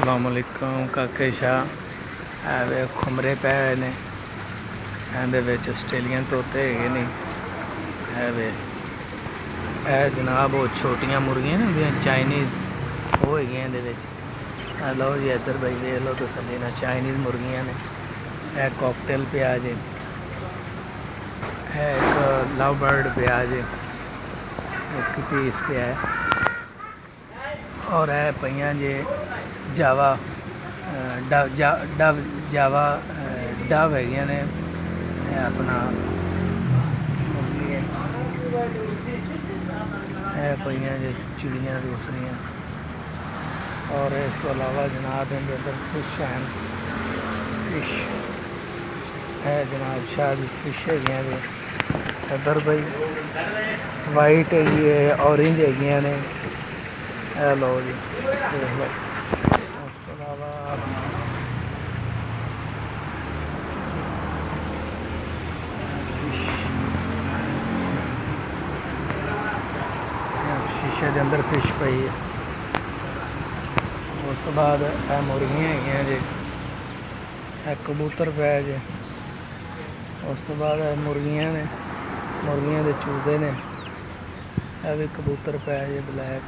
अस्सलामुअलैकुम काके शाह वे खुमरे पे ने आस्ट्रेलियन तोते है नहीं वे जनाब वो छोटियां मुर्गियां ना चाइनीज़ वो है लो जी इधर भाई देख लो तो सभी ना चाइनीज़ मुर्गियां ने कॉकटेल पिया जे एक लव बर्ड पिया जे एक पीस पिया है और है पईयां जे जावा जावा डव है ने अपना है पईयां जे चिड़ियाँ दूसरियाँ। और इस तो अलावा जनाब इनके अंदर फिश हैं फिश है जनाब शायद फिश है इधर भाई वाइट है ऑरेंज है ने लो जी देख लो। उसके अलावा शीशे के अंदर फिश पई है। उस तो बाद मुर्गियां है जी कबूतर पे जे। उस तो बाद मुर्गियां ने मुर्गियां के चूजे ने भी कबूतर पे जे ब्लैक।